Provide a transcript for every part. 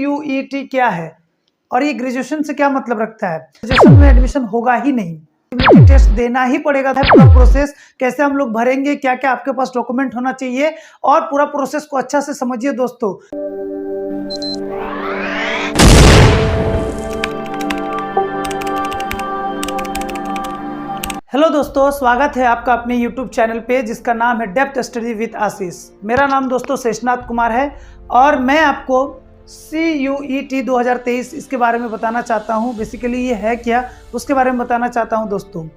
CUET क्या है और ये ग्रेजुएशन से क्या मतलब रखता है। ग्रेजुएशन में एडमिशन होगा ही नहीं, टेस्ट देना ही पड़ेगा। पूरा प्रोसेस कैसे हम लोग भरेंगे, क्या क्या आपके पास डॉक्यूमेंट होना चाहिए, और पूरा प्रोसेस को अच्छा से समझिए दोस्तों। हेलो दोस्तों, स्वागत है आपका अपने YouTube चैनल पे जिसका नाम है डेप्थ स्टडी विद आशीष। मेरा नाम दोस्तों शेषनाथ कुमार है और मैं आपको CUET 2023 इसके बारे में बताना चाहता हूँ। बेसिकली ये है क्या उसके बारे में बताना चाहता हूँ दोस्तों।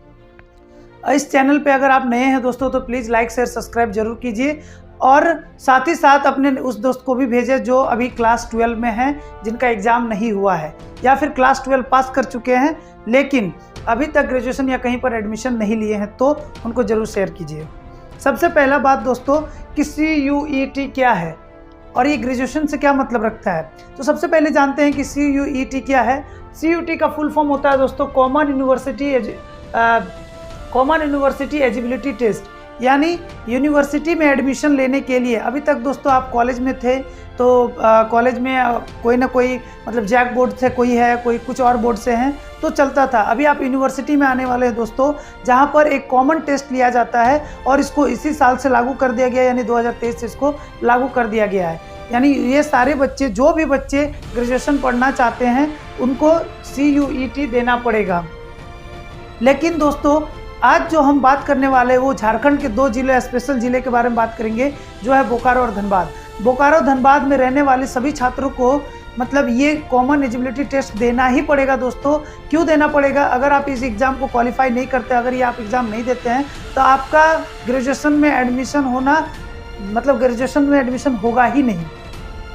इस चैनल पे अगर आप नए हैं दोस्तों तो प्लीज़ लाइक शेयर सब्सक्राइब जरूर कीजिए, और साथ ही साथ अपने उस दोस्त को भी भेजें जो अभी क्लास 12 में हैं, जिनका एग्ज़ाम नहीं हुआ है या फिर क्लास 12 पास कर चुके हैं लेकिन अभी तक ग्रेजुएशन या कहीं पर एडमिशन नहीं लिए हैं, तो उनको ज़रूर शेयर कीजिए। सबसे पहला बात दोस्तों कि CUET क्या है और ये ग्रेजुएशन से क्या मतलब रखता है। तो सबसे पहले जानते हैं कि CUET क्या है। CUET का फुल फॉर्म होता है दोस्तों कॉमन यूनिवर्सिटी एलिजिबिलिटी टेस्ट, यानी यूनिवर्सिटी में एडमिशन लेने के लिए। अभी तक दोस्तों आप कॉलेज में थे तो कॉलेज में कोई ना कोई मतलब जैक बोर्ड से कोई है, कोई कुछ और बोर्ड से हैं तो चलता था। अभी आप यूनिवर्सिटी में आने वाले हैं दोस्तों, जहां पर एक कॉमन टेस्ट लिया जाता है और इसको इसी साल से लागू कर दिया गया, यानी 2023 से इसको लागू कर दिया गया है। यानी ये सारे बच्चे, जो भी बच्चे ग्रेजुएशन पढ़ना चाहते हैं उनको CUET देना पड़ेगा। लेकिन दोस्तों आज जो हम बात करने वाले हैं वो झारखंड के दो जिले, स्पेशल जिले के बारे में बात करेंगे, जो है बोकारो और धनबाद। बोकारो धनबाद में रहने वाले सभी छात्रों को मतलब ये कॉमन एलिजिबिलिटी टेस्ट देना ही पड़ेगा दोस्तों। क्यों देना पड़ेगा? अगर आप इस एग्ज़ाम को क्वालिफाई नहीं करते, अगर ये आप एग्ज़ाम नहीं देते हैं तो आपका ग्रेजुएशन में एडमिशन होगा ही नहीं।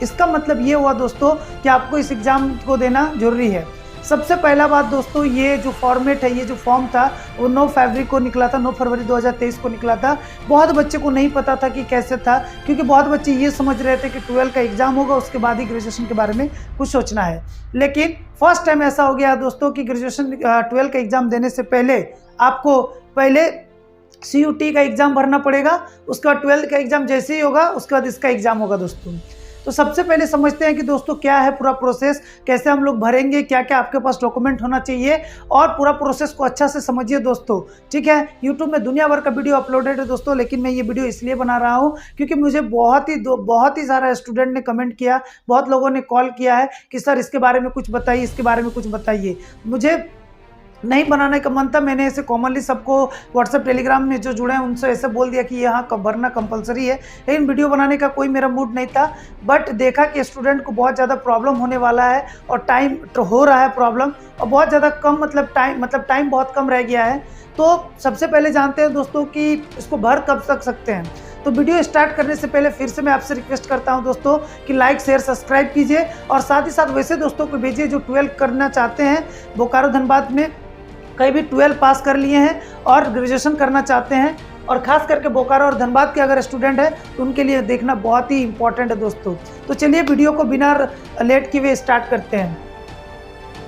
इसका मतलब ये हुआ दोस्तों कि आपको इस एग्ज़ाम को देना जरूरी है। सबसे पहला बात दोस्तों, ये जो फॉर्मेट है, ये जो फॉर्म था वो 9 फरवरी को निकला था, 9 फरवरी 2023 को निकला था। बहुत बच्चे को नहीं पता था कि कैसे था, क्योंकि बहुत बच्चे ये समझ रहे थे कि 12 का एग्ज़ाम होगा उसके बाद ही ग्रेजुएशन के बारे में कुछ सोचना है। लेकिन फर्स्ट टाइम ऐसा हो गया दोस्तों कि ग्रेजुएशन 12 का एग्ज़ाम देने से पहले आपको पहले CUET का एग्ज़ाम भरना पड़ेगा, उसके बाद 12 का एग्ज़ाम जैसे ही होगा उसके बाद इसका एग्ज़ाम होगा दोस्तों। तो सबसे पहले समझते हैं कि दोस्तों क्या है पूरा प्रोसेस, कैसे हम लोग भरेंगे, क्या क्या आपके पास डॉक्यूमेंट होना चाहिए, और पूरा प्रोसेस को अच्छा से समझिए दोस्तों। ठीक है, YouTube में दुनिया भर का वीडियो अपलोडेड है दोस्तों, लेकिन मैं ये वीडियो इसलिए बना रहा हूँ क्योंकि मुझे बहुत ही सारा स्टूडेंट ने कमेंट किया, बहुत लोगों ने कॉल किया है कि सर इसके बारे में कुछ बताइए, इसके बारे में कुछ बताइए। मुझे नहीं बनाने का मन था, मैंने ऐसे कॉमनली सबको व्हाट्सएप टेलीग्राम में जो जुड़े हैं उनसे ऐसे बोल दिया कि यहाँ भरना कंपलसरी है, लेकिन वीडियो बनाने का कोई मेरा मूड नहीं था। बट देखा कि स्टूडेंट को बहुत ज़्यादा प्रॉब्लम होने वाला है और टाइम तो हो रहा है प्रॉब्लम, और बहुत ज़्यादा कम टाइम बहुत कम रह गया है। तो सबसे पहले जानते हैं दोस्तों कि इसको भर कब तक सकते हैं। तो वीडियो स्टार्ट करने से पहले फिर से मैं आपसे रिक्वेस्ट करता हूं दोस्तों कि लाइक शेयर सब्सक्राइब कीजिए, और साथ ही साथ वैसे दोस्तों को भेजिए जो 12 करना चाहते हैं, बोकारो धनबाद में कहीं भी 12 पास कर लिए हैं और ग्रेजुएशन करना चाहते हैं, और ख़ास करके बोकारो और धनबाद के अगर स्टूडेंट हैं तो उनके लिए देखना बहुत ही इंपॉर्टेंट है दोस्तों। तो चलिए वीडियो को बिना लेट किए हुए स्टार्ट करते हैं।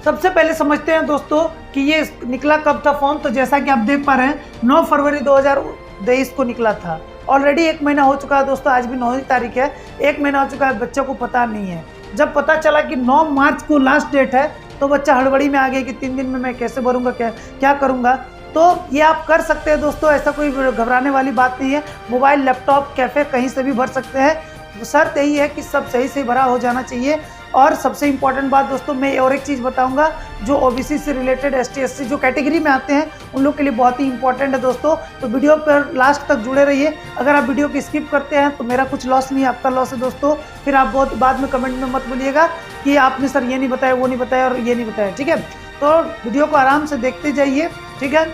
सबसे पहले समझते हैं दोस्तों कि ये निकला कब था फॉर्म। तो जैसा कि आप देख पा रहे हैं 9 फरवरी 2023 को निकला था। ऑलरेडी 1 महीना हो चुका है दोस्तों, आज भी 9 तारीख है, 1 महीना हो चुका है। बच्चों को पता नहीं है। जब पता चला कि 9 मार्च को लास्ट डेट है तो बच्चा हड़बड़ी में आ गया कि 3 दिन में मैं कैसे भरूंगा, क्या करूंगा। तो ये आप कर सकते हैं दोस्तों, ऐसा कोई घबराने वाली बात नहीं है। मोबाइल, लैपटॉप, कैफ़े कहीं से भी भर सकते हैं। शर्त यही है कि सब सही से भरा हो जाना चाहिए। और सबसे इम्पॉर्टेंट बात दोस्तों, मैं और एक चीज़ बताऊंगा जो OBC से रिलेटेड, ST SC जो कैटेगरी में आते हैं उन लोग के लिए बहुत ही इंपॉर्टेंट है दोस्तों। तो वीडियो पर लास्ट तक जुड़े रहिए। अगर आप वीडियो को स्किप करते हैं तो मेरा कुछ लॉस नहीं, आपका लॉस है दोस्तों। फिर आप बहुत बाद में कमेंट में मत बोलिएगा कि आपने सर ये नहीं बताया, वो नहीं बताया और ये नहीं बताया। ठीक है, तो वीडियो को आराम से देखते जाइए। ठीक है,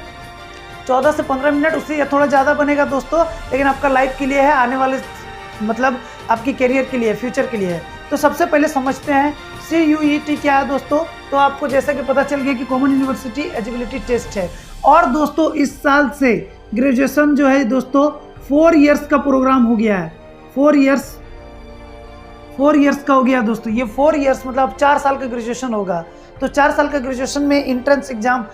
14 से 15 मिनट, उससे थोड़ा ज़्यादा बनेगा दोस्तों, लेकिन आपका लाइफ के लिए है, आने वाले मतलब आपकी करियर के लिए, फ्यूचर के लिए है। तो सबसे पहले समझते हैं CUET क्या है दोस्तों। तो आपको जैसा कि पता चल गया कि कॉमन यूनिवर्सिटी एलिजिबिलिटी टेस्ट है। और दोस्तों इस साल से ग्रेजुएशन जो है दोस्तों 4 इयर्स का प्रोग्राम हो गया है। 4 इयर्स का हो गया दोस्तों। ये 4 इयर्स मतलब 4 साल का ग्रेजुएशन होगा। तो 4 साल का ग्रेजुएशन में एंट्रेंस एग्जाम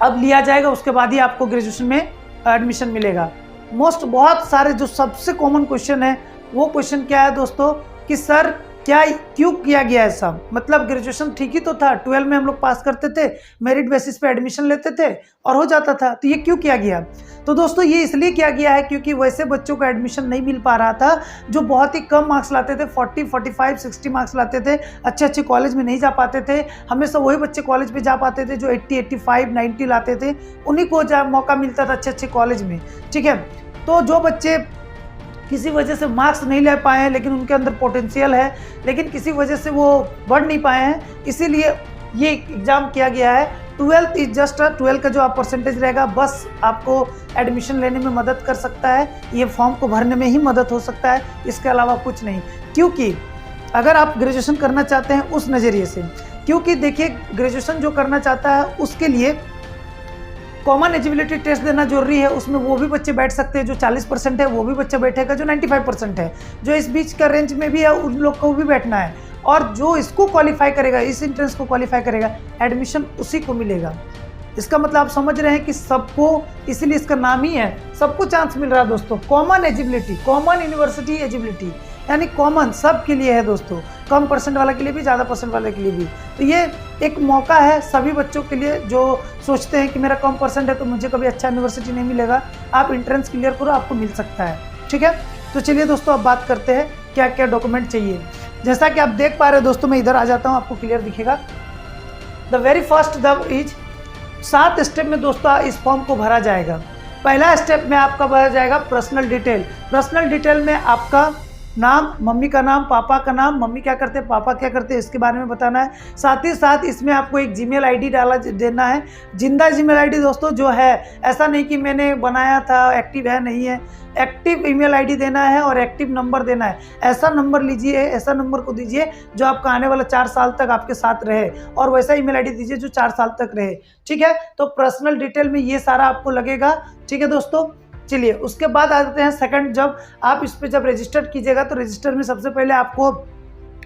अब लिया जाएगा, उसके बाद ही आपको ग्रेजुएशन में एडमिशन मिलेगा। बहुत सारे जो सबसे कॉमन क्वेश्चन है वो क्वेश्चन क्या है दोस्तों कि सर क्या क्यों किया गया ऐसा? मतलब ग्रेजुएशन ठीक ही तो था, 12 में हम लोग पास करते थे, मेरिट बेसिस पे एडमिशन लेते थे और हो जाता था। तो ये क्यों किया गया? तो दोस्तों ये इसलिए किया गया है क्योंकि वैसे बच्चों को एडमिशन नहीं मिल पा रहा था जो बहुत ही कम मार्क्स लाते थे, 40, 45, 60 मार्क्स लाते थे, अच्छे अच्छे कॉलेज में नहीं जा पाते थे। हमेशा वही बच्चे कॉलेज में जा पाते थे जो 80, 85, 90 लाते थे, उन्हीं को मौका मिलता था अच्छे अच्छे कॉलेज में। ठीक है, तो जो बच्चे किसी वजह से मार्क्स नहीं ले पाए हैं लेकिन उनके अंदर पोटेंशियल है, लेकिन किसी वजह से वो बढ़ नहीं पाए हैं, इसीलिए ये एग्ज़ाम किया गया है। 12th इज जस्ट 12 का जो आप परसेंटेज रहेगा बस आपको एडमिशन लेने में मदद कर सकता है, ये फॉर्म को भरने में ही मदद हो सकता है, इसके अलावा कुछ नहीं। क्योंकि अगर आप ग्रेजुएशन करना चाहते हैं उस नज़रिए से, क्योंकि देखिए ग्रेजुएशन जो करना चाहता है उसके लिए कॉमन एलिजिबिलिटी टेस्ट देना जरूरी है। उसमें वो भी बच्चे बैठ सकते हैं जो 40% है, वो भी बच्चा बैठेगा जो 95% है, जो इस बीच का रेंज में भी है उन लोग को भी बैठना है, और जो इसको क्वालिफाई करेगा, इस एंट्रेंस को क्वालिफाई करेगा, एडमिशन उसी को मिलेगा। इसका मतलब आप समझ रहे हैं कि सबको, इसीलिए इसका नाम ही है, सबको चांस मिल रहा है दोस्तों। Common eligibility, common university eligibility, यानी कॉमन सब के लिए है दोस्तों, कम परसेंट वाला के लिए भी, ज़्यादा परसेंट वाले के लिए भी। तो ये एक मौका है सभी बच्चों के लिए जो सोचते हैं कि मेरा कम परसेंट है तो मुझे कभी अच्छा यूनिवर्सिटी नहीं मिलेगा, आप एंट्रेंस क्लियर करो, आपको मिल सकता है। ठीक है, तो चलिए दोस्तों अब बात करते हैं क्या क्या डॉक्यूमेंट चाहिए। जैसा कि आप देख पा रहे हैं दोस्तों, मैं इधर आ जाता हूँ, आपको क्लियर दिखेगा। The very first the is 7 step में दोस्तों इस फॉर्म को भरा जाएगा। पहला स्टेप में आपका भरा जाएगा पर्सनल डिटेल। पर्सनल डिटेल में आपका नाम, मम्मी का नाम, पापा का नाम, मम्मी क्या करते हैं, पापा क्या करते हैं, इसके बारे में बताना है। साथ ही साथ इसमें आपको एक जीमेल आईडी देना है, जिंदा जीमेल आईडी दोस्तों जो है, ऐसा नहीं कि मैंने बनाया था, एक्टिव है नहीं है, एक्टिव ईमेल आईडी देना है और एक्टिव नंबर देना है। ऐसा नंबर लीजिए, ऐसा नंबर को दीजिए जो आपका आने वाला 4 साल तक आपके साथ रहे, और वैसा ईमेल आईडी दीजिए जो 4 साल तक रहे। ठीक है, तो पर्सनल डिटेल में ये सारा आपको लगेगा। ठीक है दोस्तों, चलिए उसके बाद आ जाते हैं सेकंड। जब आप इस पे जब रजिस्टर कीजिएगा तो रजिस्टर में सबसे पहले आपको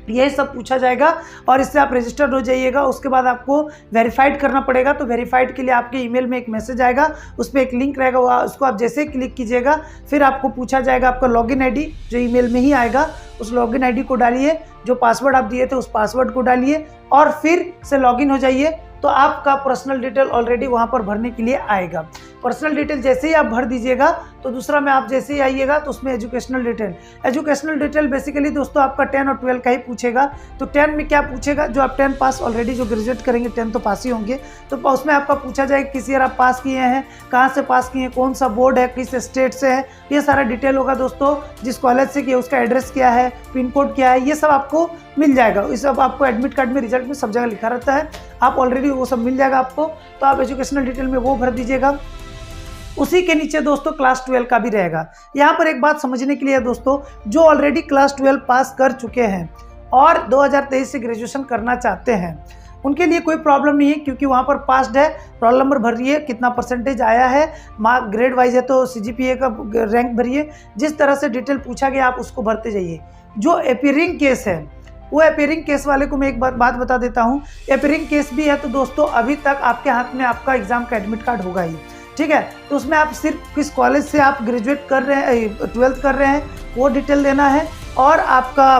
यही सब पूछा जाएगा और इससे आप रजिस्टर्ड हो जाइएगा। उसके बाद आपको वेरीफाइड करना पड़ेगा, तो वेरीफाइड के लिए आपके ईमेल में एक मैसेज आएगा, उस पर एक लिंक रहेगा, उसको आप जैसे ही क्लिक कीजिएगा फिर आपको पूछा जाएगा आपका लॉगिन आईडी जो ईमेल में ही आएगा, उस लॉगिन आईडी को डालिए, जो पासवर्ड आप दिए थे उस पासवर्ड को डालिए और फिर से लॉगिन हो जाइए। तो आपका पर्सनल डिटेल ऑलरेडी वहाँ पर भरने के लिए आएगा। पर्सनल डिटेल जैसे ही आप भर दीजिएगा तो दूसरा में आप जैसे ही आइएगा तो उसमें educational detail. Educational detail basically दोस्तों आपका 10 और 12 का ही पूछेगा। तो 10 में क्या पूछेगा, जो आप 10 पास ऑलरेडी जो ग्रेजुएट करेंगे 10 तो पास ही होंगे, तो उसमें आपका पूछा जाएगा किस ईयर आप पास किए हैं, कहाँ से पास किए हैं, कौन सा बोर्ड है, किस स्टेट से है, ये सारा डिटेल होगा दोस्तों। जिस कॉलेज से किया उसका एड्रेस क्या है, पिन कोड क्या है, ये सब आपको मिल जाएगा। ये सब आपको एडमिट कार्ड में, रिजल्ट में सब जगह लिखा रहता है, आप ऑलरेडी वो सब मिल जाएगा आपको। तो आप एजुकेशनल डिटेल में वो भर दीजिएगा। उसी के नीचे दोस्तों क्लास 12 का भी रहेगा। यहाँ पर एक बात समझने के लिए है दोस्तों, जो ऑलरेडी क्लास 12 पास कर चुके हैं और 2023 से ग्रेजुएशन करना चाहते हैं उनके लिए कोई प्रॉब्लम नहीं है, क्योंकि वहाँ पर पास्ड है, रोल नंबर भरिए, कितना परसेंटेज आया है, मार्क ग्रेड वाइज है तो CGPA का रैंक भरिए, जिस तरह से डिटेल पूछा गया आप उसको भरते जाइए। जो अपीयरिंग केस है वो अपीयरिंग केस वाले को मैं एक बात बता देता हूँ। अपीयरिंग केस भी है तो दोस्तों अभी तक आपके हाथ में आपका एग्जाम का एडमिट कार्ड होगा ही, ठीक है। तो उसमें आप सिर्फ किस कॉलेज से आप ग्रेजुएट कर रहे हैं, 12th कर रहे हैं, वो डिटेल देना है और आपका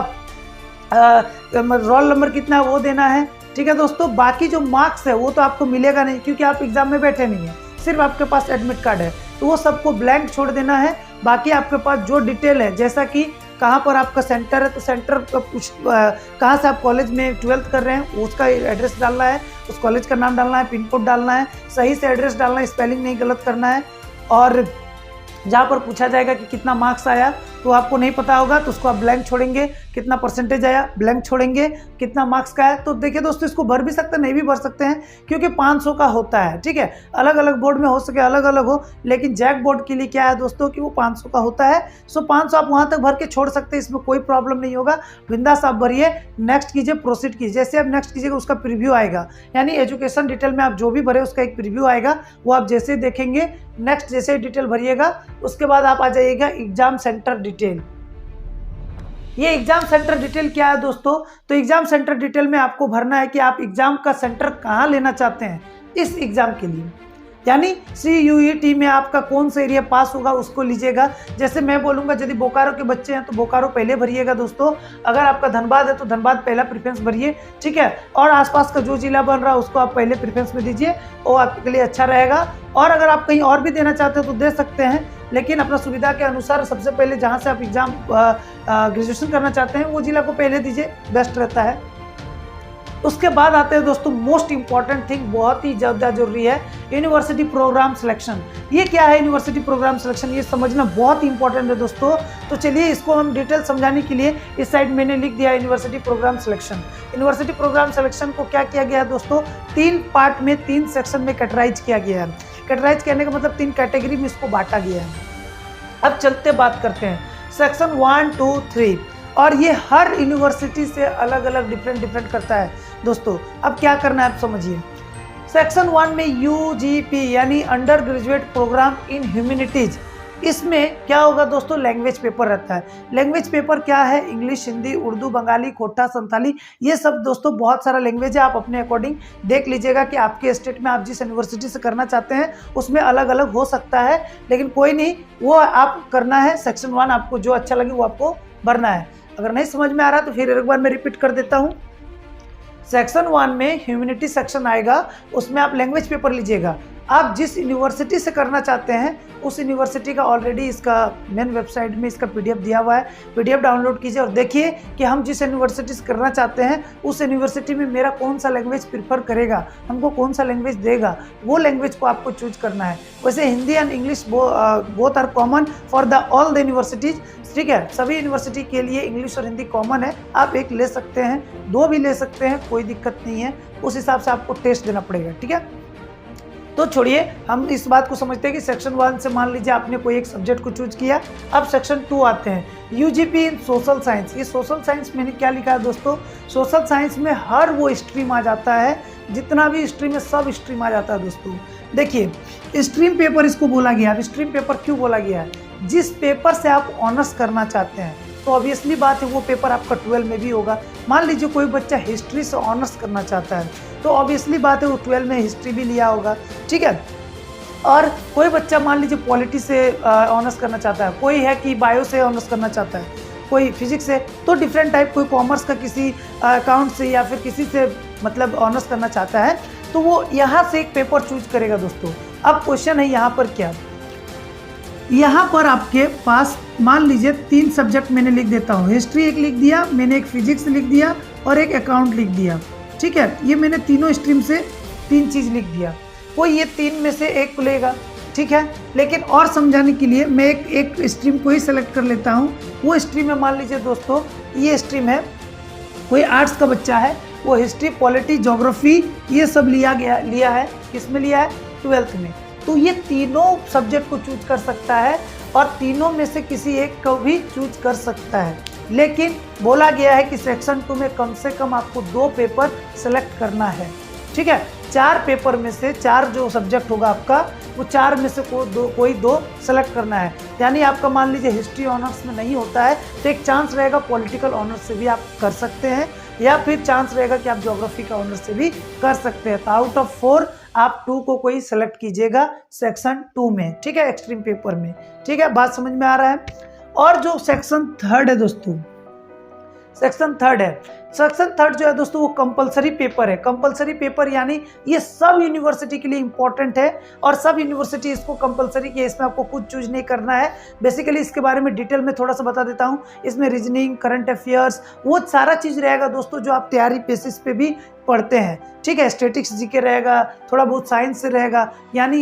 रोल नंबर कितना है वो देना है, ठीक है दोस्तों। बाकी जो मार्क्स है वो तो आपको मिलेगा नहीं, क्योंकि आप एग्जाम में बैठे नहीं हैं, सिर्फ आपके पास एडमिट कार्ड है, तो वो सबको ब्लैंक छोड़ देना है। बाकी आपके पास जो डिटेल है, जैसा कि कहाँ पर आपका सेंटर है तो सेंटर कहाँ से आप कॉलेज में 12th कर रहे हैं उसका एड्रेस डालना है, उस कॉलेज का नाम डालना है, पिन कोड डालना है, सही से एड्रेस डालना है, स्पेलिंग नहीं गलत करना है। और जहाँ पर पूछा जाएगा कि कितना मार्क्स आया तो आपको नहीं पता होगा तो उसको आप ब्लैंक छोड़ेंगे, कितना परसेंटेज आया ब्लैंक छोड़ेंगे, कितना मार्क्स का है। तो देखिए दोस्तों इसको भर भी सकते हैं, नहीं भी भर सकते हैं, क्योंकि 500 का होता है, ठीक है। अलग अलग बोर्ड में हो सके अलग अलग हो, लेकिन जैक बोर्ड के लिए क्या है दोस्तों कि वो 500 का होता है। सो 500 आप वहाँ तक भर के छोड़ सकते हैं, इसमें कोई प्रॉब्लम नहीं होगा। बिंदास आप भरिए, नेक्स्ट कीजिए, प्रोसीड कीजिए। जैसे आप नेक्स्ट कीजिएगा उसका प्रीव्यू आएगा, यानी एजुकेशन डिटेल में आप जो भी भरे उसका एक प्रीव्यू आएगा, वो आप जैसे ही देखेंगे, नेक्स्ट जैसे ही डिटेल भरिएगा उसके बाद आप आ जाइएगा एग्जाम सेंटर डिटेल। ये एग्जाम सेंटर डिटेल क्या है दोस्तों, तो एग्जाम सेंटर डिटेल में आपको भरना है कि आप एग्जाम का सेंटर कहाँ लेना चाहते हैं इस एग्जाम के लिए। यानी CUET में आपका कौन सा एरिया पास होगा उसको लीजिएगा। जैसे मैं बोलूँगा यदि बोकारो के बच्चे हैं तो बोकारो पहले भरिएगा दोस्तों, अगर आपका धनबाद है तो धनबाद पहला प्रेफरेंस भरिए, ठीक है। और आसपास का जो जिला बन रहा है उसको आप पहले प्रेफरेंस में दीजिए, वो आपके लिए अच्छा रहेगा। और अगर आप कहीं और भी देना चाहते हो तो दे सकते हैं, लेकिन अपना सुविधा के अनुसार सबसे पहले जहाँ से आप एग्जाम ग्रेजुएशन करना चाहते हैं वो जिला को पहले दीजिए, बेस्ट रहता है। उसके बाद आते हैं दोस्तों मोस्ट इंपॉर्टेंट थिंग, बहुत ही ज़्यादा जरूरी है, यूनिवर्सिटी प्रोग्राम सिलेक्शन। ये क्या है यूनिवर्सिटी प्रोग्राम सिलेक्शन, ये समझना बहुत ही इंपॉर्टेंट है दोस्तों। तो चलिए इसको हम डिटेल समझाने के लिए इस साइड मैंने लिख दिया university programme selection. University programme selection को क्या किया गया है दोस्तों, 3 पार्ट में 3 सेक्शन में कैटेगराइज किया गया है। कैटेगराइज करने का मतलब 3 कैटेगरी में इसको बांटा गया है। अब चलते बात करते हैं सेक्शन 1, 2, 3, और ये हर यूनिवर्सिटी से अलग अलग डिफरेंट करता है दोस्तों। अब क्या करना है आप समझिए। सेक्शन 1 में UGP यानी अंडर ग्रेजुएट प्रोग्राम इन ह्यूमैनिटीज, इसमें क्या होगा दोस्तों, लैंग्वेज पेपर रहता है। लैंग्वेज पेपर क्या है, इंग्लिश, हिंदी, उर्दू, बंगाली, खोटा, संताली, ये सब दोस्तों बहुत सारा लैंग्वेज है। आप अपने अकॉर्डिंग देख लीजिएगा कि आपके स्टेट में आप जिस यूनिवर्सिटी से करना चाहते हैं उसमें अलग अलग हो सकता है, लेकिन कोई नहीं, वो आप करना है। सेक्शन 1 आपको जो अच्छा लगे वो आपको भरना है। अगर नहीं समझ में आ रहा तो फिर एक बार मैं रिपीट कर देता हूँ। सेक्शन 1 में ह्यूमैनिटी सेक्शन आएगा, उसमें आप लैंग्वेज पेपर लीजिएगा। आप जिस यूनिवर्सिटी से करना चाहते हैं उस यूनिवर्सिटी का ऑलरेडी इसका मेन वेबसाइट में इसका PDF दिया हुआ है, PDF डाउनलोड कीजिए और देखिए कि हम जिस यूनिवर्सिटी से करना चाहते हैं उस यूनिवर्सिटी में मेरा कौन सा लैंग्वेज प्रीफर करेगा, हमको कौन सा लैंग्वेज देगा, वो लैंग्वेज को आपको चूज करना है। वैसे Hindi and English both are common for the all the universities, ठीक है। सभी यूनिवर्सिटी के लिए इंग्लिश और हिंदी कॉमन है, आप एक ले सकते हैं, 2 भी ले सकते हैं, कोई दिक्कत नहीं है। उस हिसाब से आपको टेस्ट देना पड़ेगा, ठीक है। तो छोड़िए, हम इस बात को समझते हैं कि सेक्शन 1 से मान लीजिए आपने कोई एक सब्जेक्ट को चूज किया। अब सेक्शन 2 आते हैं, UGP इन सोशल साइंस। ये सोशल साइंस मैंने क्या लिखा है दोस्तों, सोशल साइंस में हर वो स्ट्रीम आ जाता है, जितना भी स्ट्रीम है सब स्ट्रीम आ जाता है दोस्तों। देखिए स्ट्रीम पेपर इसको बोला गया है। स्ट्रीम पेपर क्यों बोला गया है, जिस पेपर से आप ऑनर्स करना चाहते हैं तो ऑब्वियसली बात है वो पेपर आपका 12 में भी होगा। मान लीजिए कोई बच्चा हिस्ट्री से ऑनर्स करना चाहता है तो ऑब्वियसली बात है वो 12 में हिस्ट्री भी लिया होगा, ठीक है। और कोई बच्चा मान लीजिए पॉलिटी से ऑनर्स करना चाहता है, कोई है कि बायो से ऑनर्स करना चाहता है, कोई फिजिक्स से, तो डिफरेंट टाइप, कोई कॉमर्स का किसी अकाउंट से या फिर किसी से मतलब ऑनर्स करना चाहता है तो वो यहाँ से एक पेपर चूज करेगा दोस्तों। अब क्वेश्चन है यहाँ पर क्या, यहाँ पर आपके पास मान लीजिए 3 सब्जेक्ट मैंने लिख देता हूँ, हिस्ट्री एक लिख दिया मैंने, एक फिजिक्स लिख दिया और एक अकाउंट लिख दिया, ठीक है। ये मैंने तीनों स्ट्रीम से 3 चीज़ लिख दिया, कोई ये 3 में से एक लेगा, ठीक है। लेकिन और समझाने के लिए मैं एक स्ट्रीम को ही सेलेक्ट कर लेता हूँ। वो स्ट्रीम है, मान लीजिए दोस्तों ये स्ट्रीम है, कोई आर्ट्स का बच्चा है, वो हिस्ट्री, पॉलिटी, ज्योग्राफी ये सब लिया है, किस में लिया है, 12th में। तो ये तीनों सब्जेक्ट को चूज कर सकता है और तीनों में से किसी एक को भी चूज कर सकता है। लेकिन बोला गया है कि सेक्शन 2 में कम से कम आपको 2 पेपर सेलेक्ट करना है, ठीक है। 4 पेपर में से 4 जो सब्जेक्ट होगा आपका, वो 4 में से कोई 2 सेलेक्ट करना है। यानी आपका मान लीजिए हिस्ट्री ऑनर्स में नहीं होता है तो एक चांस रहेगा पॉलिटिकल ऑनर्स से भी आप कर सकते हैं, या फिर चांस रहेगा कि आप ज्योग्राफी का ऑनर्स से भी कर सकते हैं। तो आउट ऑफ 4 आप 2 को कोई सेलेक्ट कीजिएगा सेक्शन 2 में, ठीक है, एक्सट्रीम पेपर में, ठीक है। बात समझ में आ रहा है। और जो सेक्शन 3 है दोस्तों, सेक्शन 3 है, सेक्शन 3 जो है दोस्तों वो कंपलसरी पेपर है। कंपलसरी पेपर यानी ये सब यूनिवर्सिटी के लिए इंपॉर्टेंट है और सब यूनिवर्सिटी इसको कंपलसरी की, इसमें आपको कुछ चूज नहीं करना है। बेसिकली इसके बारे में डिटेल में थोड़ा सा बता देता हूँ। इसमें रीजनिंग, करंट अफेयर्स, वो सारा चीज़ रहेगा दोस्तों जो आप तैयारी बेसिस पे भी पढ़ते हैं, ठीक है। स्टैटिक्स जीके रहेगा, थोड़ा बहुत साइंस से रहेगा, यानी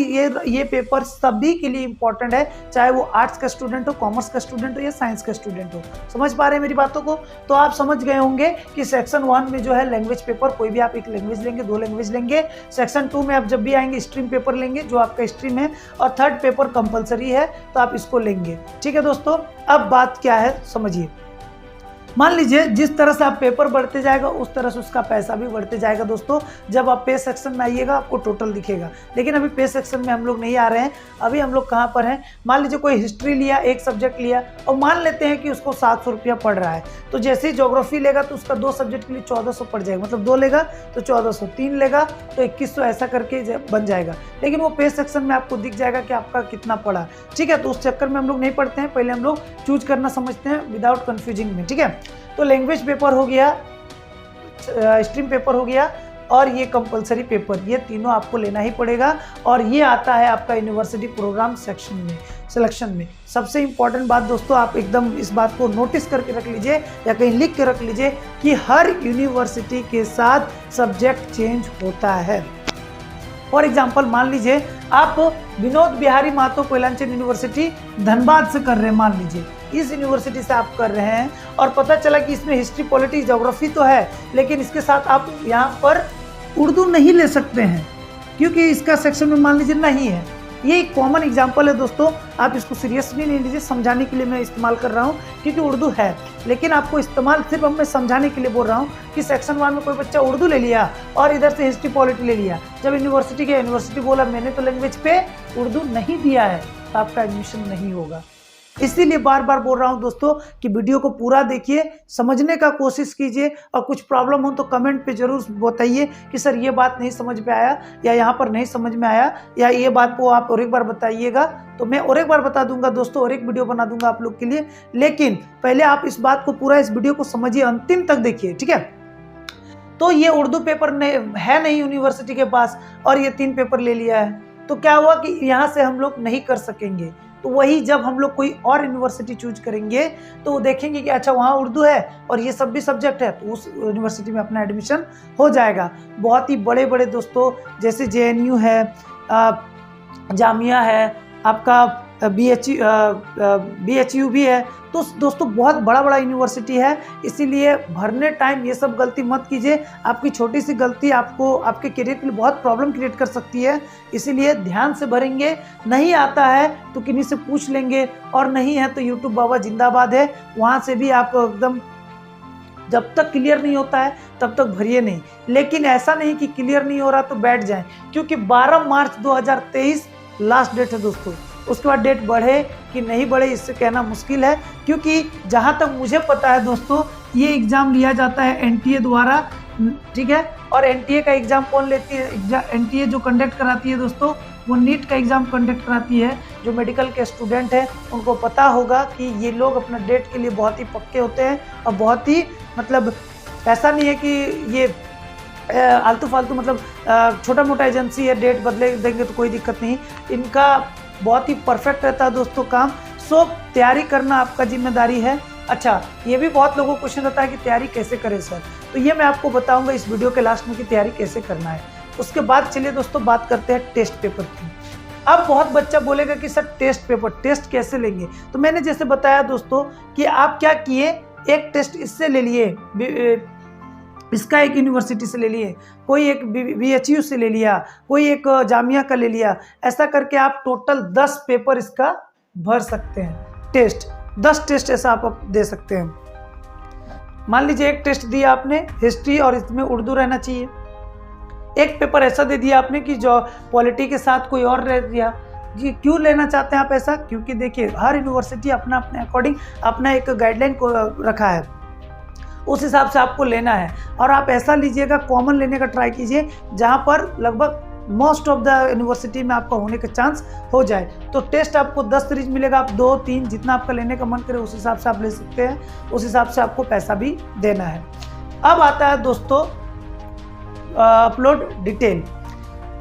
ये पेपर सभी के लिए इंपॉर्टेंट है, चाहे वो आर्ट्स का स्टूडेंट हो, कॉमर्स का स्टूडेंट हो या साइंस का स्टूडेंट हो। समझ पा रहे हैं मेरी बातों को? तो आप समझ गए होंगे कि सेक्शन 1 में जो है लैंग्वेज पेपर, कोई भी आप एक लैंग्वेज लेंगे, 2 लैंग्वेज लेंगे। सेक्शन 2 में आप जब भी आएंगे स्ट्रीम पेपर लेंगे जो आपका स्ट्रीम है, और 3rd पेपर कंपलसरी है तो आप इसको लेंगे, ठीक है दोस्तों। अब बात क्या है समझिए। मान लीजिए जिस तरह से आप पेपर बढ़ते जाएगा उस तरह से उसका पैसा भी बढ़ते जाएगा दोस्तों। जब आप पे सेक्शन में आइएगा आपको टोटल दिखेगा, लेकिन अभी पे सेक्शन में हम लोग नहीं आ रहे हैं। अभी हम लोग कहाँ पर हैं, मान लीजिए कोई हिस्ट्री लिया, एक सब्जेक्ट लिया और मान लेते हैं कि उसको 700 रुपया पड़ रहा है, तो जैसे ही ज्योग्राफी लेगा तो उसका 2 सब्जेक्ट के लिए 1400 पड़ जाएगा, मतलब 2 लेगा तो 1400, 3 लेगा तो 2100, ऐसा करके बन जाएगा। लेकिन वो पे सेक्शन में आपको दिख जाएगा कि आपका कितना पड़ा। ठीक है, तो उस चक्कर में हम लोग नहीं पढ़ते हैं, पहले हम लोग चूज करना समझते हैं विदाउट कन्फ्यूजिंग में। ठीक है, तो लैंग्वेज पेपर हो गया, स्ट्रीम पेपर हो गया और ये कंपलसरी पेपर, ये तीनों आपको लेना ही पड़ेगा। और ये आता है आपका यूनिवर्सिटी प्रोग्राम सेक्शन में, सिलेक्शन में। सबसे इंपॉर्टेंट बात दोस्तों, आप एकदम इस बात को नोटिस करके रख लीजिए या कहीं लिख के रख लीजिए कि हर यूनिवर्सिटी के साथ सब्जेक्ट चेंज होता है। फॉर एग्जाम्पल मान लीजिए आप विनोद बिहारी महतो कोयलांचल यूनिवर्सिटी धनबाद से कर रहे हैं, मान लीजिए इस यूनिवर्सिटी से आप कर रहे हैं और पता चला कि इसमें हिस्ट्री, पॉलिटिक्स, ज्योग्राफी तो है, लेकिन इसके साथ आप यहाँ पर उर्दू नहीं ले सकते हैं क्योंकि इसका सेक्शन में मान लीजिए नहीं है। ये एक कॉमन एग्जांपल है दोस्तों, आप इसको सीरियसली नहीं लीजिए, समझाने के लिए मैं इस्तेमाल कर रहा हूँ क्योंकि उर्दू है, लेकिन आपको इस्तेमाल सिर्फ मैं समझाने के लिए बोल रहा हूँ कि सेक्शन 1 में कोई बच्चा उर्दू ले लिया और इधर से हिस्ट्री पॉलिटी ले लिया, जब यूनिवर्सिटी के यूनिवर्सिटी बोला मैंने तो लैंग्वेज पे उर्दू नहीं दिया है, तो आपका एडमिशन नहीं होगा। इसीलिए बार बार बोल रहा हूं दोस्तों कि वीडियो को पूरा देखिए, समझने का कोशिश कीजिए और कुछ प्रॉब्लम हो तो कमेंट पे जरूर बताइए कि सर ये बात नहीं समझ में आया या यहाँ पर नहीं समझ में आया या ये बात को आप और एक बार बताइएगा, तो मैं और एक बार बता दूंगा दोस्तों, और एक वीडियो बना दूंगा आप लोग के लिए। लेकिन पहले आप इस बात को पूरा, इस वीडियो को समझिए, अंतिम तक देखिए। ठीक है, तो ये उर्दू पेपर है नहीं यूनिवर्सिटी के पास और ये 3 पेपर ले लिया है, तो क्या हुआ कि यहाँ से हम लोग नहीं कर सकेंगे। तो वही जब हम लोग कोई और यूनिवर्सिटी चूज करेंगे तो वो देखेंगे कि अच्छा वहाँ उर्दू है और ये सब भी सब्जेक्ट है, तो उस यूनिवर्सिटी में अपना एडमिशन हो जाएगा। बहुत ही बड़े बड़े दोस्तों जैसे JNU है, जामिया है, आपका BHU भी है, तो दोस्तों बहुत बड़ा बड़ा यूनिवर्सिटी है। इसीलिए भरने टाइम ये सब गलती मत कीजिए, आपकी छोटी सी गलती आपको आपके करियर के लिए बहुत प्रॉब्लम क्रिएट कर सकती है। इसीलिए ध्यान से भरेंगे, नहीं आता है तो किन्हीं से पूछ लेंगे और नहीं है तो यूट्यूब बाबा जिंदाबाद है, वहाँ से भी आप एकदम जब तक क्लियर नहीं होता है तब तक भरिए नहीं। लेकिन ऐसा नहीं कि क्लियर नहीं हो रहा तो बैठ जाएं, क्योंकि 12 मार्च 2023 लास्ट डेट है दोस्तों। उसके बाद डेट बढ़े कि नहीं बढ़े इससे कहना मुश्किल है, क्योंकि जहाँ तक मुझे पता है दोस्तों ये एग्ज़ाम लिया जाता है NTA द्वारा। ठीक है, और NTA का एग्ज़ाम कौन लेती है? NTA जो कंडक्ट कराती है दोस्तों वो नीट का एग्ज़ाम कंडक्ट कराती है। जो मेडिकल के स्टूडेंट हैं उनको पता होगा कि ये लोग अपना डेट के लिए बहुत ही पक्के होते हैं और बहुत ही मतलब ऐसा नहीं है कि ये आलतू फालतू मतलब छोटा मोटा एजेंसी है, डेट बदले देंगे तो कोई दिक्कत नहीं, इनका बहुत ही परफेक्ट रहता है दोस्तों काम। सो तैयारी करना आपका जिम्मेदारी है। अच्छा, ये भी बहुत लोगों को क्वेश्चन रहता है कि तैयारी कैसे करें सर, तो ये मैं आपको बताऊंगा इस वीडियो के लास्ट में कि तैयारी कैसे करना है। उसके बाद चलिए दोस्तों बात करते हैं टेस्ट पेपर की। अब बहुत बच्चा बोलेगा कि सर टेस्ट पेपर, टेस्ट कैसे लेंगे? तो मैंने जैसे बताया दोस्तों कि आप क्या किए, एक टेस्ट इससे ले लिए, इसका एक यूनिवर्सिटी से ले लिए, कोई एक BHU से ले लिया, कोई एक जामिया का ले लिया, ऐसा करके आप टोटल 10 पेपर इसका भर सकते हैं। टेस्ट 10 टेस्ट ऐसा आप दे सकते हैं। मान लीजिए एक टेस्ट दिया आपने हिस्ट्री और इसमें उर्दू रहना चाहिए, एक पेपर ऐसा दे दिया आपने कि जो पॉलिटी के साथ कोई और रह दिया। जी क्यों लेना चाहते हैं आप ऐसा? क्योंकि देखिए हर यूनिवर्सिटी अपना अपने अकॉर्डिंग अपना एक गाइडलाइन को रखा है, उस हिसाब से आपको लेना है। और आप ऐसा लीजिएगा, कॉमन लेने का ट्राई कीजिए जहाँ पर लगभग मोस्ट ऑफ द यूनिवर्सिटी में आपका होने का चांस हो जाए। तो टेस्ट आपको 10 सीरीज मिलेगा, आप 2, 3 जितना आपका लेने का मन करे उस हिसाब से आप ले सकते हैं, उस हिसाब से आपको पैसा भी देना है। अब आता है दोस्तों अपलोड डिटेल।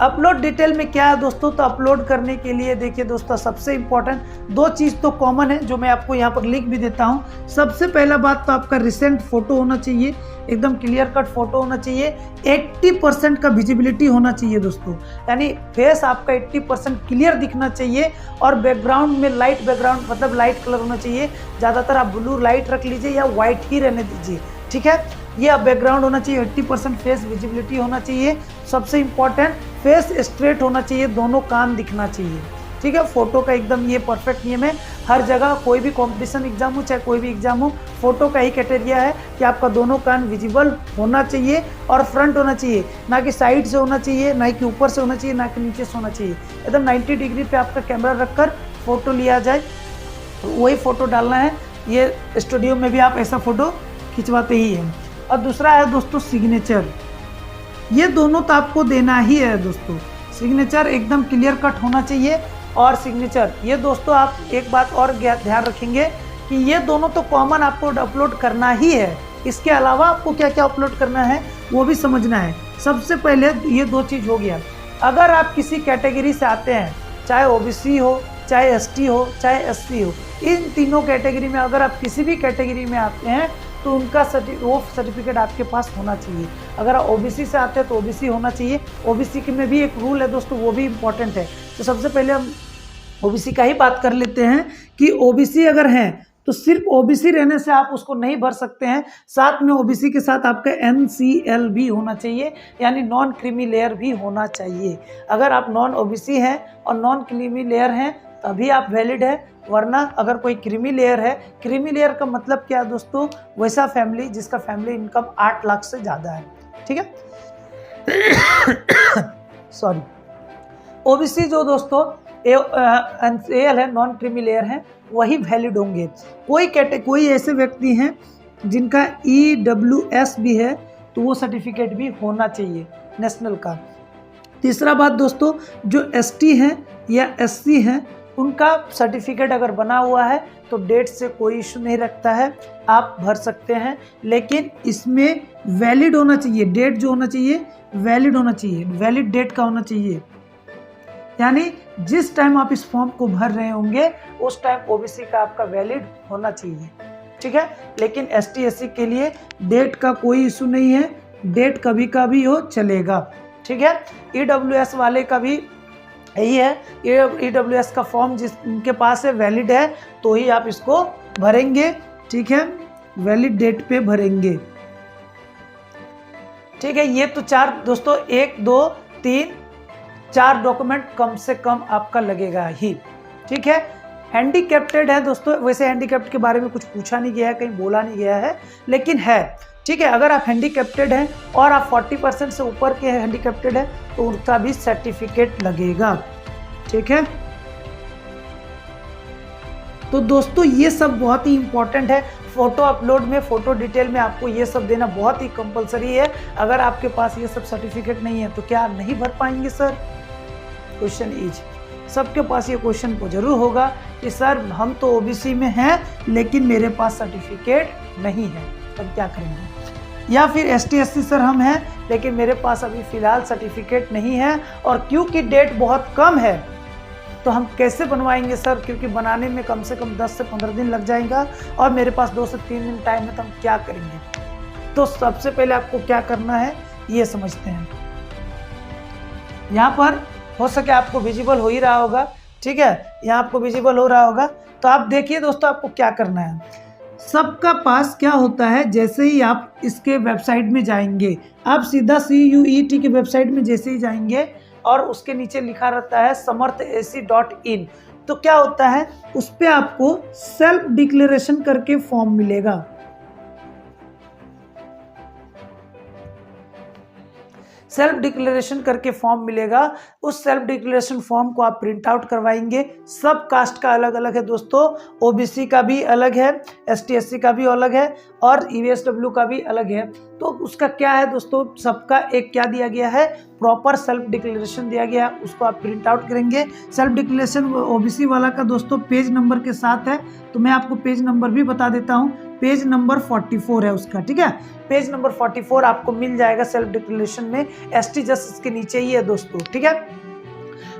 अपलोड डिटेल में क्या है दोस्तों? तो अपलोड करने के लिए देखिए दोस्तों सबसे इम्पोर्टेंट 2 चीज़ तो कॉमन है जो मैं आपको यहाँ पर लिख भी देता हूँ। सबसे पहला बात तो आपका रिसेंट फोटो होना चाहिए, एकदम क्लियर कट फोटो होना चाहिए, 80% का विजिबिलिटी होना चाहिए दोस्तों, यानी फेस आपका 80% क्लियर दिखना चाहिए। और बैकग्राउंड में लाइट बैकग्राउंड मतलब लाइट कलर होना चाहिए, ज़्यादातर आप ब्लू लाइट रख लीजिए या वाइट ही रहने दीजिए। ठीक है, ये अब बैकग्राउंड होना चाहिए, 80% फेस विजिबिलिटी होना चाहिए। सबसे इम्पॉर्टेंट फेस स्ट्रेट होना चाहिए, दोनों कान दिखना चाहिए। ठीक है। फोटो का एकदम ये परफेक्ट नियम है, हर जगह कोई भी कंपटीशन एग्जाम हो चाहे कोई भी एग्जाम हो, फोटो का ही क्राइटेरिया है कि आपका दोनों कान विजिबल होना चाहिए और फ्रंट होना चाहिए, ना कि साइड से होना चाहिए, ना कि ऊपर से होना चाहिए, ना कि नीचे से होना चाहिए। एकदम 90 डिग्री पे आपका कैमरा रखकर फोटो लिया जाए, वही फोटो डालना है। ये स्टूडियो में भी आप ऐसा फोटो खिंचवाते ही हैं। और दूसरा है दोस्तों सिग्नेचर, ये दोनों तो आपको देना ही है दोस्तों। सिग्नेचर एकदम क्लियर कट होना चाहिए और सिग्नेचर, ये दोस्तों आप एक बात और ध्यान रखेंगे कि ये दोनों तो कॉमन आपको अपलोड करना ही है, इसके अलावा आपको क्या क्या अपलोड करना है वो भी समझना है। सबसे पहले ये 2 चीज़ हो गया। अगर आप किसी कैटेगरी से आते हैं, चाहे ओबीसी हो, चाहे एसटी हो, चाहे एससी हो, इन तीनों कैटेगरी में अगर आप किसी भी कैटेगरी में आते हैं तो उनका वो सर्टिफिकेट आपके पास होना चाहिए। अगर आप ओबीसी से आते हैं तो ओबीसी होना चाहिए। ओबीसी में भी एक रूल है दोस्तों, वो भी इम्पोर्टेंट है। तो सबसे पहले हम ओबीसी का ही बात कर लेते हैं कि ओबीसी अगर हैं तो सिर्फ ओबीसी रहने से आप उसको नहीं भर सकते हैं, साथ में ओबीसी के साथ आपका NCL भी होना चाहिए, यानी नॉन क्रीमी लेयर भी होना चाहिए। अगर आप नॉन ओबीसी हैं और नॉन क्रीमी लेयर हैं तभी आप वैलिड है, वरना अगर कोई क्रीमी लेयर है, क्रीमी लेयर का मतलब क्या है दोस्तों, वैसा फैमिली जिसका फैमिली इनकम 8 लाख से ज़्यादा है, ठीक है। सॉरी, ओबीसी जो दोस्तों एल है, नॉन क्रीमी लेयर है, वही वैलिड होंगे। कोई ऐसे व्यक्ति हैं जिनका EWS भी है तो वो सर्टिफिकेट भी होना चाहिए नेशनल का। तीसरा बात दोस्तों, जो ST हैं या SC हैं उनका सर्टिफिकेट अगर बना हुआ है तो डेट से कोई इशू नहीं रखता है, आप भर सकते हैं, लेकिन इसमें वैलिड होना चाहिए। डेट जो होना चाहिए वैलिड होना चाहिए, वैलिड डेट का होना चाहिए, यानी जिस टाइम आप इस फॉर्म को भर रहे होंगे उस टाइम ओबीसी का आपका वैलिड होना चाहिए, ठीक है। लेकिन ST SC के लिए डेट का कोई इशू नहीं है, डेट कभी का भी हो चलेगा, ठीक है। EWS वाले का भी यही है, EWS का फॉर्म जिसके पास है वैलिड है तो ही आप इसको भरेंगे, ठीक है, वैलिड डेट पे भरेंगे, ठीक है। ये तो 4 दोस्तों, 1 2 3 4 डॉक्यूमेंट कम से कम आपका लगेगा ही, ठीक है। हैंडीकैप्टेड है दोस्तों, वैसे हैंडीकैप्ट के बारे में कुछ पूछा नहीं गया है, कहीं बोला नहीं गया है, लेकिन है, ठीक है। अगर आप हैंडीकैप्टेड हैं और आप 40% से ऊपर के हैंडीकैप्टेड हैं तो उनका भी सर्टिफिकेट लगेगा, ठीक है। तो दोस्तों ये सब बहुत ही इंपॉर्टेंट है। फोटो अपलोड में, फोटो डिटेल में आपको ये सब देना बहुत ही कंपलसरी है। अगर आपके पास ये सब सर्टिफिकेट नहीं है तो क्या आप नहीं भर पाएंगे सर? क्वेश्चन इज, सबके पास ये क्वेश्चन को जरूर होगा कि सर हम तो ओबीसी में हैं लेकिन मेरे पास सर्टिफिकेट नहीं है, तब क्या करेंगे? या फिर ST SC सर हम हैं लेकिन मेरे पास अभी फ़िलहाल सर्टिफिकेट नहीं है और क्योंकि डेट बहुत कम है तो हम कैसे बनवाएंगे सर, क्योंकि बनाने में कम से कम 10 से 15 दिन लग जाएगा और मेरे पास 2 से 3 दिन टाइम है, तो हम क्या करेंगे? तो सबसे पहले आपको क्या करना है ये समझते हैं। यहाँ पर हो सके आपको विजिबल हो ही रहा होगा, ठीक है, यहाँ आपको विजिबल हो रहा होगा। तो आप देखिए दोस्तों आपको क्या करना है। सबका पास क्या होता है, जैसे ही आप इसके वेबसाइट में जाएंगे, आप सीधा CUET के वेबसाइट में जैसे ही जाएंगे और उसके नीचे लिखा रहता है samarthAC.in, तो क्या होता है उस पर आपको सेल्फ डिक्लेरेशन करके फॉर्म मिलेगा। सेल्फ डिक्लेरेशन करके फॉर्म मिलेगा। उस सेल्फ डिक्लेरेशन फॉर्म को आप प्रिंट आउट करवाएंगे। सब कास्ट का अलग अलग है दोस्तों, ओबीसी का भी अलग है, ST SC का भी अलग है और EWS का भी अलग है। तो उसका क्या है दोस्तों, सबका एक क्या दिया गया है, प्रॉपर सेल्फ डिक्लेरेशन दिया गया है, उसको आप प्रिंट आउट करेंगे। सेल्फ डिक्लेरेशन ओबीसी वाला का दोस्तों पेज नंबर के साथ है, तो मैं आपको पेज नंबर भी बता देता हूँ। पेज नंबर 44 है उसका, ठीक है, पेज नंबर 44 आपको मिल जाएगा सेल्फ डिक्लेरेशन में। ST जस्ट के नीचे ही है दोस्तों, ठीक है।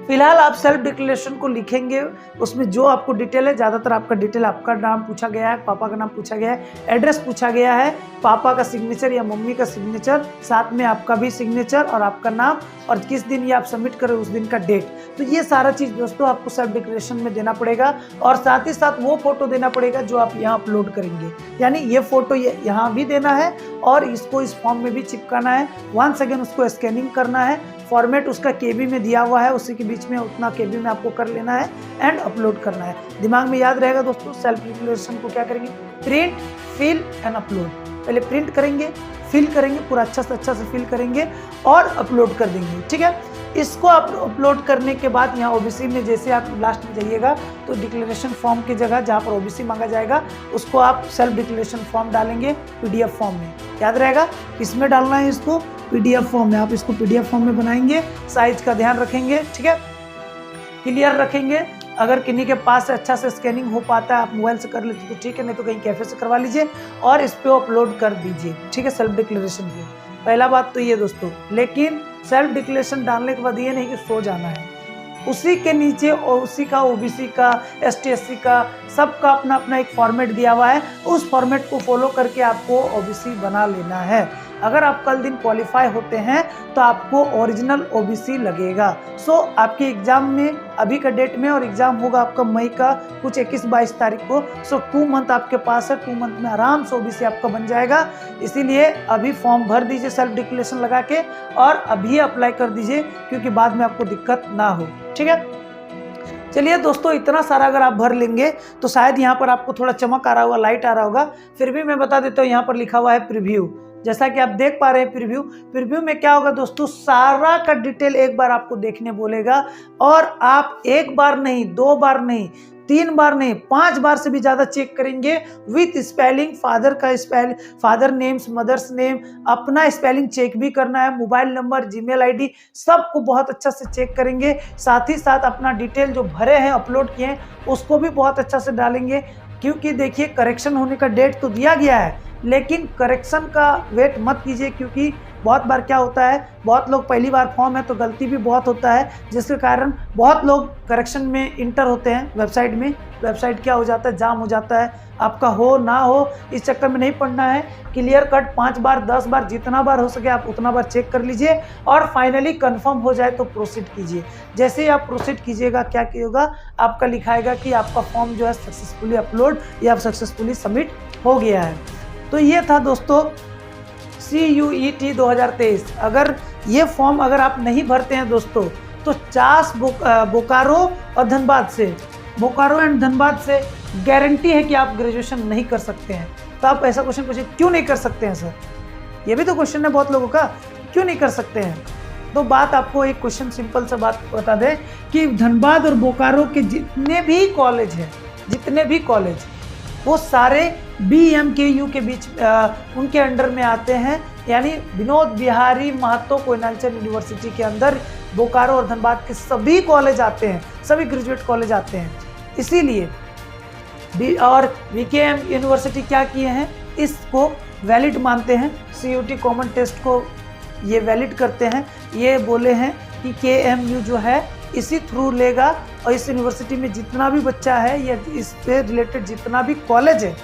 फिलहाल आप सेल्फ डिक्लेरेशन को लिखेंगे, उसमें जो आपको डिटेल है, ज़्यादातर आपका डिटेल, आपका नाम पूछा गया है, पापा का नाम पूछा गया है, एड्रेस पूछा गया है, पापा का सिग्नेचर या मम्मी का सिग्नेचर, साथ में आपका भी सिग्नेचर और आपका नाम और किस दिन ये आप सबमिट करें उस दिन का डेट। तो ये सारा चीज़ दोस्तों आपको सेल्फ डिक्लेरेशन में देना पड़ेगा और साथ ही साथ वो फोटो देना पड़ेगा जो आप यहाँ अपलोड करेंगे, यानी ये फोटो यहाँ भी देना है और इसको इस फॉर्म में भी चिपकाना है। वंस अगेन उसको स्कैनिंग करना है, फॉर्मेट उसका KB में दिया हुआ है, उसी के बीच में उतना KB में आपको कर लेना है एंड अपलोड करना है। दिमाग में याद रहेगा दोस्तों, सेल्फ डिक्लेरेशन को क्या करेंगे, प्रिंट, फिल एंड अपलोड। पहले प्रिंट करेंगे, फिल करेंगे, पूरा अच्छा से फिल करेंगे और अपलोड कर देंगे, ठीक है। इसको आप अपलोड करने के बाद यहाँ OBC में जैसे आप लास्ट में जाइएगा तो डिक्लेरेशन फॉर्म की जगह जहाँ पर OBC मांगा जाएगा उसको आप सेल्फ डिक्लेरेशन फॉर्म डालेंगे PDF फॉर्म में। याद रहेगा किसमें डालना है इसको, PDF फॉर्म में। आप इसको PDF फॉर्म में बनाएंगे, साइज का ध्यान रखेंगे, ठीक है, क्लियर रखेंगे। अगर किन्हीं के पास से अच्छा से स्कैनिंग हो पाता है, आप मोबाइल से कर लेते तो ठीक है, नहीं तो कहीं कैफे से करवा लीजिए और इस पे अपलोड कर दीजिए, ठीक है, सेल्फ डिक्लेरेशन पे। पहला बात तो ये दोस्तों, लेकिन सेल्फ डिक्लेरेशन डालने के बाद ये नहीं कि सो जाना है, उसी के नीचे और उसी का OBC का, ST SC का सबका अपना अपना एक फॉर्मेट दिया हुआ है, उस फॉर्मेट को फॉलो करके आपको OBC बना लेना है। अगर आप कल दिन क्वालिफाई होते हैं तो आपको ओरिजिनल OBC लगेगा। सो आपके एग्जाम में अभी का डेट में, और एग्जाम होगा आपका मई का कुछ 21-22 तारीख को। सो 2 मंथ आपके पास है, 2 मंथ में आराम से OBC आपका बन जाएगा। इसीलिए अभी फॉर्म भर दीजिए सेल्फ डिक्लेरेशन लगा के और अभी अप्लाई कर दीजिए, क्योंकि बाद में आपको दिक्कत ना हो, ठीक है। चलिए दोस्तों, इतना सारा अगर आप भर लेंगे तो शायद यहाँ पर आपको थोड़ा चमक आ रहा होगा, लाइट आ रहा होगा, फिर भी मैं बता देता हूँ, यहाँ पर लिखा हुआ है प्रीव्यू। जैसा कि आप देख पा रहे हैं प्रीव्यू में क्या होगा दोस्तों, सारा का डिटेल एक बार आपको देखने बोलेगा और आप एक बार नहीं, 2 बार नहीं, 3 बार नहीं, 5 बार से भी ज़्यादा चेक करेंगे विथ स्पेलिंग, फादर का spelling, father names, mother's name, अपना स्पेलिंग चेक भी करना है, मोबाइल नंबर, जीमेल ID सबको बहुत अच्छा से चेक करेंगे। साथ ही साथ अपना डिटेल जो भरे हैं, अपलोड किए हैं, उसको भी बहुत अच्छा से डालेंगे, क्योंकि देखिए करेक्शन होने का डेट तो दिया गया है, लेकिन करेक्शन का वेट मत कीजिए, क्योंकि बहुत बार क्या होता है, बहुत लोग पहली बार फॉर्म है तो गलती भी बहुत होता है, जिसके कारण बहुत लोग करेक्शन में इंटर होते हैं वेबसाइट में, वेबसाइट क्या हो जाता है, जाम हो जाता है। आपका हो ना हो इस चक्कर में नहीं पड़ना है, क्लियर कट 5 बार 10 बार जितना बार हो सके आप उतना बार चेक कर लीजिए और फाइनली कंफर्म हो जाए तो प्रोसीड कीजिए। जैसे ही आप प्रोसीड कीजिएगा क्या होगा, आपका लिखाएगा कि आपका फॉर्म जो है सक्सेसफुली अपलोड या सक्सेसफुली सबमिट हो गया है। तो ये था दोस्तों CUET 2023। अगर ये फॉर्म अगर आप नहीं भरते हैं दोस्तों तो चास बोकारो और धनबाद से, बोकारो एंड धनबाद से गारंटी है कि आप ग्रेजुएशन नहीं कर सकते हैं। तो आप ऐसा क्वेश्चन पूछिए, क्यों नहीं कर सकते हैं सर, ये भी तो क्वेश्चन है बहुत लोगों का, क्यों नहीं कर सकते हैं। तो बात आपको एक क्वेश्चन सिंपल सा बात बता दें कि धनबाद और बोकारो के जितने भी कॉलेज हैं, जितने भी कॉलेज, वो सारे BMKU के बीच उनके अंडर में आते हैं, यानी विनोद बिहारी महतो कोयनाल्चर यूनिवर्सिटी के अंदर बोकारो और धनबाद के सभी कॉलेज आते हैं, सभी ग्रेजुएट कॉलेज आते हैं। इसीलिए और VKM यूनिवर्सिटी क्या किए हैं, इसको वैलिड मानते हैं, CUT कॉमन टेस्ट को ये वैलिड करते हैं। ये बोले हैं कि KMU जो है इसी थ्रू लेगा और इस यूनिवर्सिटी में जितना भी बच्चा है या इस पे रिलेटेड जितना भी कॉलेज है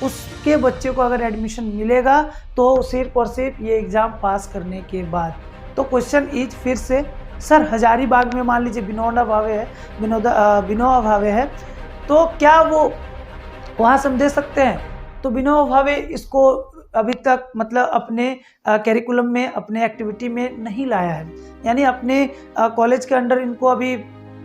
उसके बच्चे को अगर एडमिशन मिलेगा तो सिर्फ और सिर्फ ये एग्ज़ाम पास करने के बाद। तो क्वेश्चन इज फिर से, सर हजारीबाग में मान लीजिए विनोबा भावे है तो क्या वो वहाँ से हम दे सकते हैं? तो विनोबा भावे इसको अभी तक मतलब अपने कैरिकुलम में, अपने एक्टिविटी में नहीं लाया है, यानी अपने कॉलेज के अंडर इनको अभी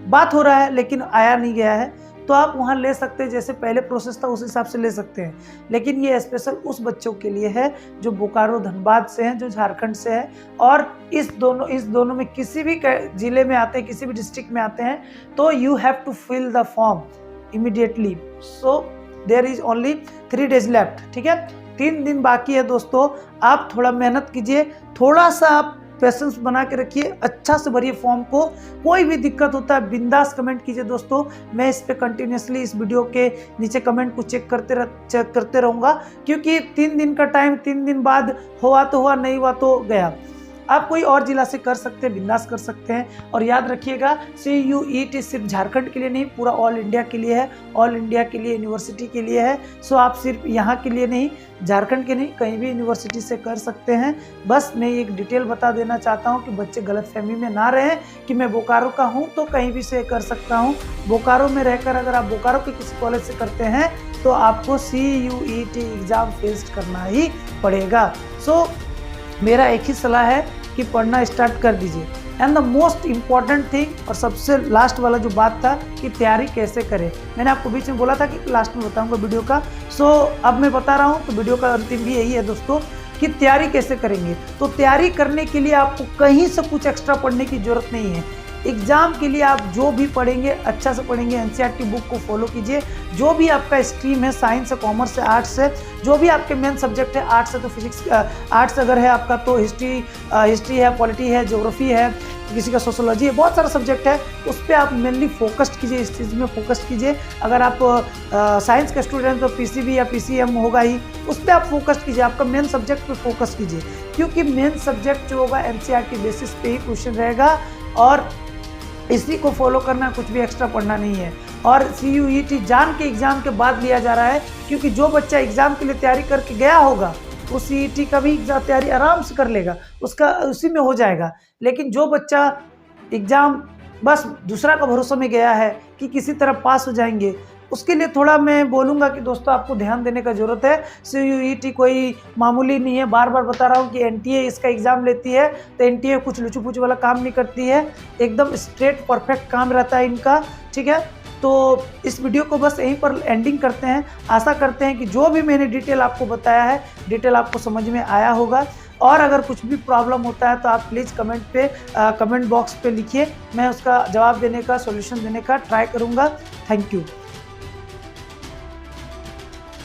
बात हो रहा है लेकिन आया नहीं गया है। तो आप वहाँ ले सकते हैं, जैसे पहले प्रोसेस था उस हिसाब से ले सकते हैं, लेकिन ये स्पेशल उस बच्चों के लिए है जो बोकारो धनबाद से हैं, जो झारखंड से है और इस दोनों में किसी भी जिले में आते हैं, किसी भी डिस्ट्रिक्ट में आते हैं, तो you have to fill the form immediately. So there is only 3 days left, ठीक है, 3 दिन बाकी है दोस्तों। आप थोड़ा मेहनत कीजिए, थोड़ा सा आप पेशेंस बना के रखिए, अच्छा से भरिए फॉर्म को। कोई भी दिक्कत होता है बिंदास कमेंट कीजिए दोस्तों, मैं इस पे कंटिन्यूसली इस वीडियो के नीचे कमेंट को चेक करते रहूँगा, क्योंकि 3 दिन का टाइम, 3 दिन बाद हुआ तो हुआ, नहीं हुआ तो गया। आप कोई और जिला से कर सकते हैं, बिंदास कर सकते हैं। और याद रखिएगा CUET सिर्फ झारखंड के लिए नहीं, पूरा ऑल इंडिया के लिए है, ऑल इंडिया के लिए यूनिवर्सिटी के लिए है। सो आप सिर्फ यहाँ के लिए नहीं, झारखंड के नहीं, कहीं भी यूनिवर्सिटी से कर सकते हैं। बस मैं एक डिटेल बता देना चाहता हूँ कि बच्चे गलतफहमी में ना रहें कि मैं बोकारो का हूँ तो कहीं भी से कर सकता हूँ। बोकारो में रहकर अगर आप बोकारो के किसी कॉलेज से करते हैं तो आपको CUET एग्ज़ाम फेस करना ही पड़ेगा। सो मेरा एक ही सलाह है कि पढ़ना स्टार्ट कर दीजिए। And the most important thing, और सबसे लास्ट वाला जो बात था कि तैयारी कैसे करें, मैंने आपको बीच में बोला था कि लास्ट में बताऊंगा वीडियो का। सो अब मैं बता रहा हूँ, तो वीडियो का अंतिम भी यही है दोस्तों कि तैयारी कैसे करेंगे। तो तैयारी करने के लिए आपको कहीं से कुछ एक्स्ट्रा पढ़ने की जरूरत नहीं है। एग्जाम के लिए आप जो भी पढ़ेंगे अच्छा से पढ़ेंगे, एनसीईआरटी बुक को फॉलो कीजिए। जो भी आपका स्ट्रीम है, साइंस है, कॉमर्स है, आर्ट्स है, जो भी आपके मेन सब्जेक्ट है, आर्ट्स है तो फिजिक्स, आर्ट्स अगर है आपका तो हिस्ट्री है, पॉलिटी है, ज्योग्राफी है, किसी का सोशोलॉजी है, बहुत सारा सब्जेक्ट है, उस पर आप मेनली फोकस्ड कीजिए, इस चीज़ में फोकस्ड कीजिए। अगर आप साइंस के स्टूडेंट तो पीसीबी या पीसीएम होगा ही, उस पर आप फोकस्ड कीजिए, आपका मेन सब्जेक्ट पे फोकस कीजिए, क्योंकि मेन सब्जेक्ट जो होगा एनसीईआरटी बेसिस पे ही क्वेश्चन रहेगा और इसी को फॉलो करना, कुछ भी एक्स्ट्रा पढ़ना नहीं है। और CUET जान के एग्ज़ाम के बाद लिया जा रहा है, क्योंकि जो बच्चा एग्ज़ाम के लिए तैयारी करके गया होगा वो CET का भी तैयारी आराम से कर लेगा, उसका उसी में हो जाएगा। लेकिन जो बच्चा एग्ज़ाम बस दूसरा का भरोसा में गया है कि किसी तरह पास हो जाएंगे, उसके लिए थोड़ा मैं बोलूँगा कि दोस्तों आपको ध्यान देने का ज़रूरत है। CUET कोई मामूली नहीं है, बार बार बता रहा हूँ कि NTA इसका एग्ज़ाम लेती है, तो NTA कुछ लुचू पुचू वाला काम नहीं करती है, एकदम स्ट्रेट परफेक्ट काम रहता है इनका, ठीक है। तो इस वीडियो को बस यहीं पर एंडिंग करते हैं। आशा करते हैं कि जो भी मैंने डिटेल आपको बताया है, डिटेल आपको समझ में आया होगा। और अगर कुछ भी प्रॉब्लम होता है तो आप प्लीज़ कमेंट बॉक्स पे लिखिए, मैं उसका जवाब देने का, सॉल्यूशन देने का ट्राई करूँगा। Thank you.